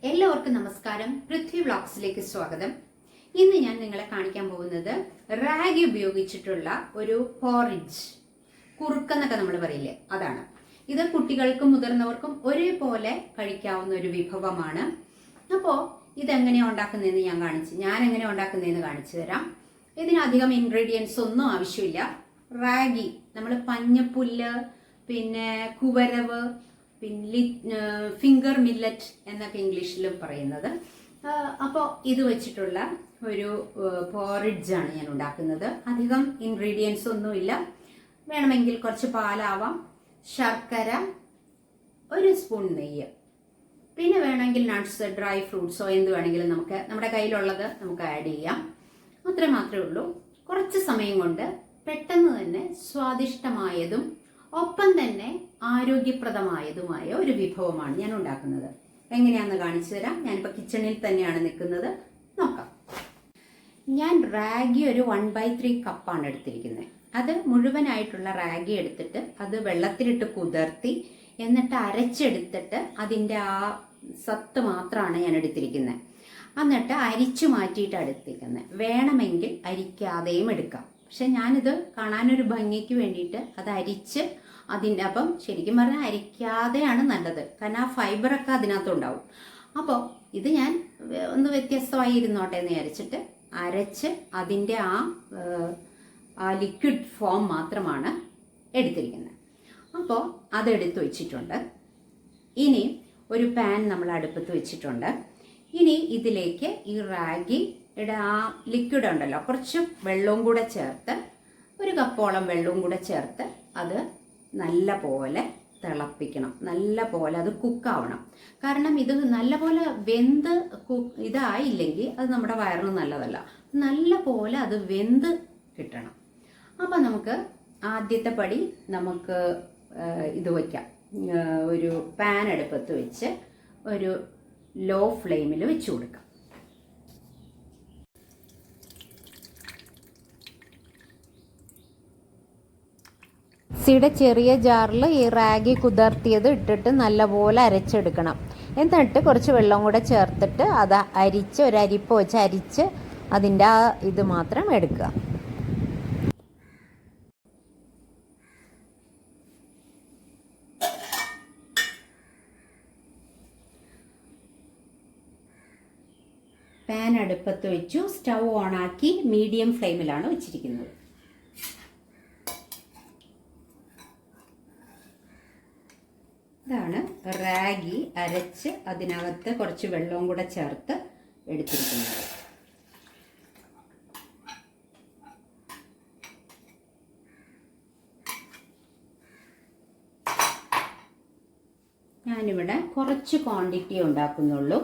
എല്ലാവർക്കും നമസ്കാരം. പൃഥ്വി വ്ളോഗ്സിലേക്ക് സ്വാഗതം. ഇന്ന് ഞാൻ നിങ്ങളെ കാണിക്കാൻ പോകുന്നത് റാഗി ഉപയോഗിച്ചിട്ടുള്ള ഒരു പോറിഡ്ജ്, കുറുക്കെന്നൊക്കെ നമ്മൾ പറയില്ലേ, അതാണ്. ഇത് കുട്ടികൾക്കും മുതിർന്നവർക്കും ഒരേപോലെ കഴിക്കാവുന്ന ഒരു വിഭവമാണ്. അപ്പോൾ ഇതെങ്ങനെയാണ് ഉണ്ടാക്കുന്നതെന്ന് ഞാൻ എങ്ങനെ ഉണ്ടാക്കുന്നതെന്ന് കാണിച്ചു തരാം. ഇതിനധികം ഇൻഗ്രീഡിയൻസ് ഒന്നും ആവശ്യമില്ല. റാഗി, നമ്മൾ പഞ്ഞപ്പുല്ല്, പിന്നെ കുവരവ്, പിന്നെ ഫിംഗർ മില്ലറ്റ് എന്നൊക്കെ ഇംഗ്ലീഷിലും പറയുന്നത്. അപ്പോൾ ഇത് വെച്ചിട്ടുള്ള ഒരു പോറിഡ്ജാണ് ഞാൻ ഉണ്ടാക്കുന്നത്. അധികം ഇൻഗ്രീഡിയൻസ് ഒന്നുമില്ല. വേണമെങ്കിൽ കുറച്ച് പാലാവാം, ശർക്കര, ഒരു സ്പൂൺ നെയ്യ്, പിന്നെ വേണമെങ്കിൽ നട്ട്സ്, ഡ്രൈ ഫ്രൂട്ട്സോ എന്ത് വേണമെങ്കിലും നമുക്ക് നമ്മുടെ കയ്യിലുള്ളത് നമുക്ക് ആഡ് ചെയ്യാം. അത്ര മാത്രമേ ഉള്ളൂ. കുറച്ച് സമയം കൊണ്ട് പെട്ടെന്ന് തന്നെ സ്വാദിഷ്ടമായതും ഒപ്പം തന്നെ ആരോഗ്യപ്രദമായതുമായ ഒരു വിഭവമാണ് ഞാൻ ഉണ്ടാക്കുന്നത്. എങ്ങനെയാണെന്ന് കാണിച്ചു തരാം. ഞാനിപ്പോൾ കിച്ചണിൽ തന്നെയാണ് നിൽക്കുന്നത്. നോക്കാം. ഞാൻ റാഗി ഒരു 1/3 കപ്പാണ് എടുത്തിരിക്കുന്നത്. അത് മുഴുവനായിട്ടുള്ള റാഗി എടുത്തിട്ട് അത് വെള്ളത്തിലിട്ട് കുതിർത്തി എന്നിട്ട് അരച്ചെടുത്തിട്ട് അതിൻ്റെ ആ സത്ത് മാത്രമാണ് ഞാൻ എടുത്തിരിക്കുന്നത്. എന്നിട്ട് അരിച്ചു മാറ്റിയിട്ടാണ് എടുത്തിരിക്കുന്നത്. വേണമെങ്കിൽ അരിക്കാതെയും എടുക്കാം. പക്ഷെ ഞാനിത് കാണാനൊരു ഭംഗിക്ക് വേണ്ടിയിട്ട് അത് അരിച്ച് അപ്പം ശരിക്കും പറഞ്ഞാൽ അരിക്കാതെയാണ് നല്ലത്. കാരണം ആ ഫൈബറൊക്കെ അതിനകത്തുണ്ടാവും. അപ്പോൾ ഇത് ഞാൻ ഒന്ന് വ്യത്യസ്തമായി ഇരുന്നോട്ടെ എന്ന് വിചാരിച്ചിട്ട് അരച്ച് അതിൻ്റെ ആ ലിക്വിഡ് ഫോം മാത്രമാണ് എടുത്തിരിക്കുന്നത്. അപ്പോൾ അതെടുത്ത് വെച്ചിട്ടുണ്ട്. ഇനി ഒരു പാൻ നമ്മൾ അടുപ്പത്ത് വെച്ചിട്ടുണ്ട്. ഇനി ഇതിലേക്ക് ഈ റാഗിയുടെ ആ ലിക്വിഡ് ഉണ്ടല്ലോ, കുറച്ച് വെള്ളവും കൂടെ ചേർത്ത്, ഒരു കപ്പോളം വെള്ളവും കൂടെ ചേർത്ത് അത് നല്ല പോലെ തിളപ്പിക്കണം. നല്ല പോലെ അത് കുക്കാവണം. കാരണം ഇത് നല്ല പോലെ വെന്ത് ഇതായില്ലെങ്കിൽ അത് നമ്മുടെ വയറിന് നല്ലതല്ല. നല്ല പോലെ അത് വെന്ത് കിട്ടണം. അപ്പം നമുക്ക് ആദ്യത്തെ പടി നമുക്ക് ഇത് വയ്ക്കാം. ഒരു പാൻ അടുപ്പത്ത് വെച്ച് ഒരു ലോ ഫ്ലെയിമിൽ വെച്ച് കൊടുക്കാം. മിക്സിയുടെ ചെറിയ ജാറിൽ ഈ റാഗി കുതിർത്തിയത് ഇട്ടിട്ട് നല്ലപോലെ അരച്ചെടുക്കണം. എന്നിട്ട് കുറച്ച് വെള്ളം കൂടെ ചേർത്തിട്ട് അത് അരിച്ച് ഒരു അരിപ്പ് വെച്ച് അരിച്ച് അതിൻ്റെ ആ ഇത് മാത്രം എടുക്കുക. പാൻ അടുപ്പത്ത് വെച്ചു. സ്റ്റൗ ഓണാക്കി മീഡിയം ഫ്ലെയിമിലാണ് വെച്ചിരിക്കുന്നത്. ഇതാണ് റാഗി അരച്ച് അതിനകത്ത് കുറച്ച് വെള്ളവും കൂടെ ചേർത്ത് എടുത്തിരിക്കുന്നത്. ഞാനിവിടെ കുറച്ച് ക്വാണ്ടിറ്റി ഉണ്ടാക്കുന്നുള്ളൂ.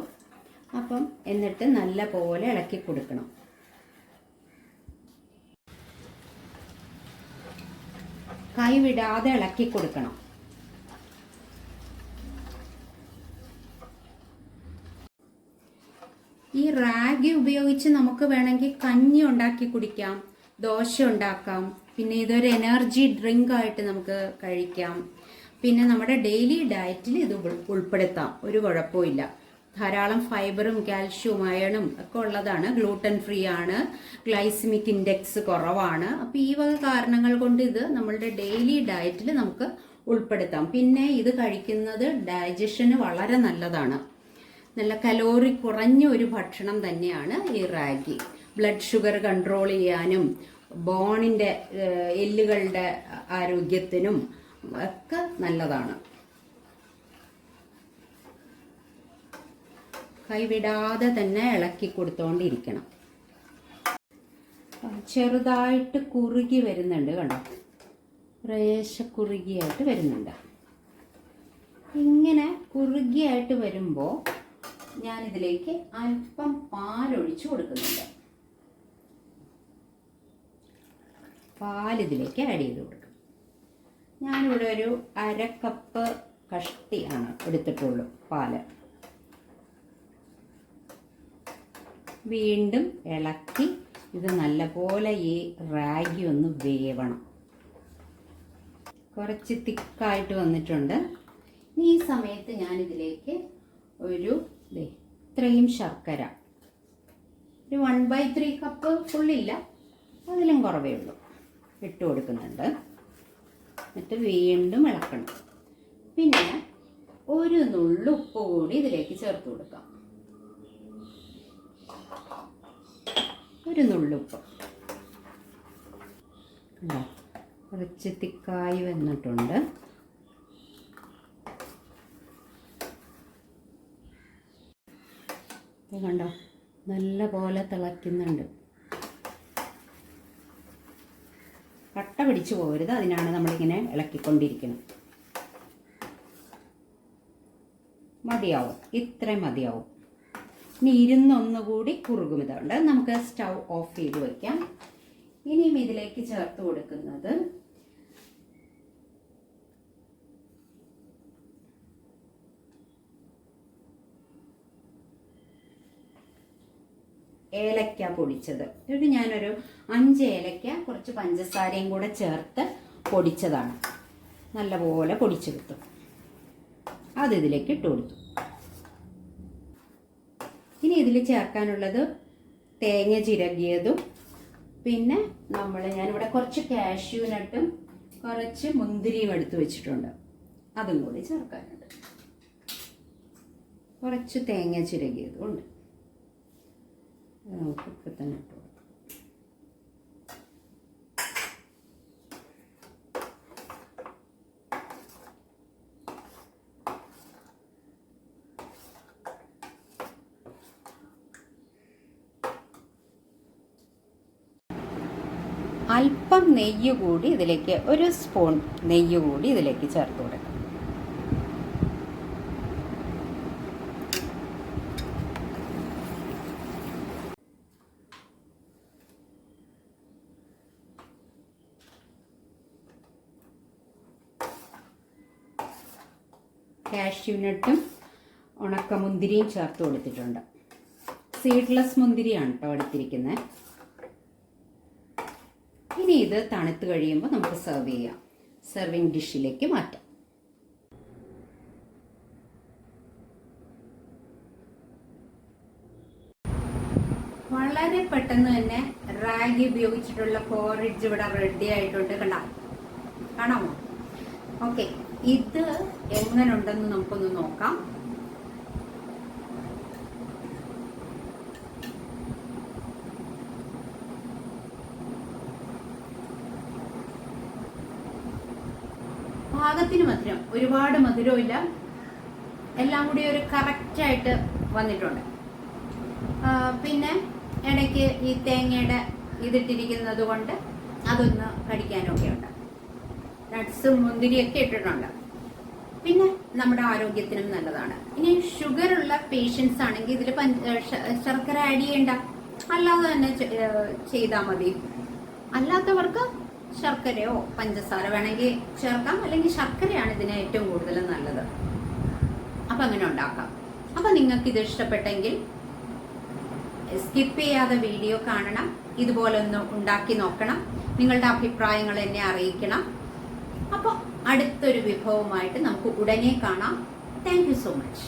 അപ്പം എന്നിട്ട് നല്ല പോലെ ഇളക്കി കൊടുക്കണം. കൈ വിടാതെ ഇളക്കി കൊടുക്കണം. ഈ റാഗി ഉപയോഗിച്ച് നമുക്ക് വേണമെങ്കിൽ കഞ്ഞി ഉണ്ടാക്കി കുടിക്കാം, ദോശ ഉണ്ടാക്കാം, പിന്നെ ഇതൊരു എനർജി ഡ്രിങ്ക് ആയിട്ട് നമുക്ക് കഴിക്കാം. പിന്നെ നമ്മുടെ ഡെയിലി ഡയറ്റിൽ ഇത് ഉൾപ്പെടുത്താം. ഒരു കുഴപ്പമില്ല. ധാരാളം ഫൈബറും കാൽഷ്യവും അയണും ഒക്കെ ഉള്ളതാണ്. ഗ്ലൂട്ടൻ ഫ്രീ ആണ്. ഗ്ലൈസിമിക് ഇൻഡെക്സ് കുറവാണ്. അപ്പോൾ ഈ വക കാരണങ്ങൾ കൊണ്ട് ഇത് നമ്മളുടെ ഡെയിലി ഡയറ്റിൽ നമുക്ക് ഉൾപ്പെടുത്താം. പിന്നെ ഇത് കഴിക്കുന്നത് ഡൈജഷന് വളരെ നല്ലതാണ്. നല്ല കലോറി കുറഞ്ഞ ഒരു ഭക്ഷണം തന്നെയാണ് ഈ റാഗി. ബ്ലഡ് ഷുഗർ കൺട്രോൾ ചെയ്യാനും ബോണിൻ്റെ എല്ലുകളുടെ ആരോഗ്യത്തിനും ഒക്കെ നല്ലതാണ്. കൈവിടാതെ തന്നെ ഇളക്കി കൊടുത്തോണ്ടിരിക്കണം. ചെറുതായിട്ട് കുറുകി വരുന്നുണ്ട്, കണ്ടോ? റേശ കുറുകിയായിട്ട് വരുന്നുണ്ട്. ഇങ്ങനെ കുറുകിയായിട്ട് വരുമ്പോൾ ഞാനിതിലേക്ക് അല്പം പാലൊഴിച്ച് കൊടുക്കുന്നുണ്ട്. പാലിതിലേക്ക് ആഡ് ചെയ്ത് കൊടുക്കും. ഞാനിവിടെ ഒരു 1/2 കപ്പ് കഷ്ടിയാണ് എടുത്തിട്ടുള്ളൂ പാല്. വീണ്ടും ഇളക്കി ഇത് നല്ലപോലെ ഈ റാഗി ഒന്ന് വേവണം. കുറച്ച് തിക്കായിട്ട് വന്നിട്ടുണ്ട്. ഈ സമയത്ത് ഞാനിതിലേക്ക് ഒരു ഇത്രയും ശർക്കര, ഒരു 1/3 കപ്പ് ഫുള്ളില്ല, അതിലും കുറവേ ഉള്ളൂ, ഇട്ട് കൊടുക്കുന്നുണ്ട്. എന്നിട്ട് വീണ്ടും ഇളക്കണം. പിന്നെ ഒരു നുള്ളു ഉപ്പ് കൂടി ഇതിലേക്ക് ചേർത്ത് കൊടുക്കാം. ഒരു നുള്ളുപ്പ്. കുറച്ച് തിക്കായി വന്നിട്ടുണ്ട്. കണ്ടോ, നല്ല പോലെ തിളയ്ക്കുന്നുണ്ട്. കട്ട പിടിച്ചു പോകരുത്, അതിനാണ് നമ്മളിങ്ങനെ ഇളക്കിക്കൊണ്ടിരിക്കുന്നത്. മതിയാവും, ഇത്രയും മതിയാവും. ഇനി ഇരുന്നൊന്നുകൂടി കുറുകും. ഇതുകൊണ്ട് നമുക്ക് സ്റ്റൗ ഓഫ് ചെയ്ത് വയ്ക്കാം. ഇനിയും ഇതിലേക്ക് ചേർത്ത് കൊടുക്കുന്നത് ഏലക്ക പൊടിച്ചത്. ഇത് ഞാനൊരു 5 ഏലക്ക കുറച്ച് പഞ്ചസാരയും കൂടെ ചേർത്ത് പൊടിച്ചതാണ്. നല്ലപോലെ പൊടിച്ചെടുത്തു. അത് ഇതിലേക്ക് ഇട്ട് കൊടുത്തു. ഇനി ഇതിൽ ചേർക്കാനുള്ളത് തേങ്ങ ചിരകിയതും, പിന്നെ ഞാനിവിടെ കുറച്ച് കാഷ്യൂ നട്ടും കുറച്ച് മുന്തിരിയും എടുത്ത് വെച്ചിട്ടുണ്ട്, അതും കൂടി ചേർക്കാനുണ്ട്. കുറച്ച് തേങ്ങ ചിരകിയതും ഉണ്ട്. നമുക്കിപ്പോൾ തന്നെ ഇട്ട് കൊടുക്കാം. അല്പം നെയ്യ് കൂടി ഇതിലേക്ക്, ഒരു സ്പൂൺ നെയ്യ് കൂടി ഇതിലേക്ക് ചേർത്ത് കൊടുക്കാം. കാഷ്യൂ നട്ടും ഉണക്കമുന്തിരിയും ചേർത്ത് കൊടുത്തിട്ടുണ്ട്. സീഡ്ലെസ് മുന്തിരിയാണ് കേട്ടോ എടുത്തിരിക്കുന്നത്. ഇനി ഇത് തണുത്ത് കഴിയുമ്പോൾ നമുക്ക് സെർവ് ചെയ്യാം. സെർവിങ് ഡിഷിലേക്ക് മാറ്റാം. വളരെ പെട്ടെന്ന് തന്നെ റാഗി ഉപയോഗിച്ചിട്ടുള്ള പോറിഡ്ജ് ഇവിടെ റെഡി ആയിട്ടുണ്ട്. കാണാമോ? ഓക്കെ, ഇത് എങ്ങനെയുണ്ടെന്ന് നമുക്കൊന്ന് നോക്കാം. പാകത്തിന് മധുരം, ഒരുപാട് മധുരമില്ല, എല്ലാം കൂടി ഒരു കറക്റ്റായിട്ട് വന്നിട്ടുണ്ട്. പിന്നെ ഇടയ്ക്ക് ഈ തേങ്ങയുടെ ഇതിട്ടിരിക്കുന്നത് കൊണ്ട് അതൊന്ന് കടിക്കാനൊക്കെ ഉണ്ട്. നട്ട്സും മുന്തിരിയൊക്കെ ഇട്ടിട്ടുണ്ട്. പിന്നെ നമ്മുടെ ആരോഗ്യത്തിനും നല്ലതാണ്. ഇനി ഷുഗറുള്ള പേഷ്യൻസ് ആണെങ്കിൽ ഇതിൽ ശർക്കര ആഡ് ചെയ്യണ്ട, അല്ലാതെ തന്നെ ചെയ്താൽ മതി. അല്ലാത്തവർക്ക് ശർക്കരയോ പഞ്ചസാര വേണമെങ്കിൽ ചേർക്കാം, അല്ലെങ്കിൽ ശർക്കരയാണ് ഇതിന് ഏറ്റവും കൂടുതൽ നല്ലത്. അപ്പം അങ്ങനെ ഉണ്ടാക്കാം. അപ്പം നിങ്ങൾക്ക് ഇത് ഇഷ്ടപ്പെട്ടെങ്കിൽ സ്കിപ്പ് ചെയ്യാതെ വീഡിയോ കാണണം. ഇതുപോലെ ഒന്ന് ഉണ്ടാക്കി നോക്കണം. നിങ്ങളുടെ അഭിപ്രായങ്ങൾ എന്നെ അറിയിക്കണം. അപ്പോൾ അടുത്തൊരു വിഭവമായിട്ട് നമുക്ക് ഉടനെ കാണാം. Thank you so much.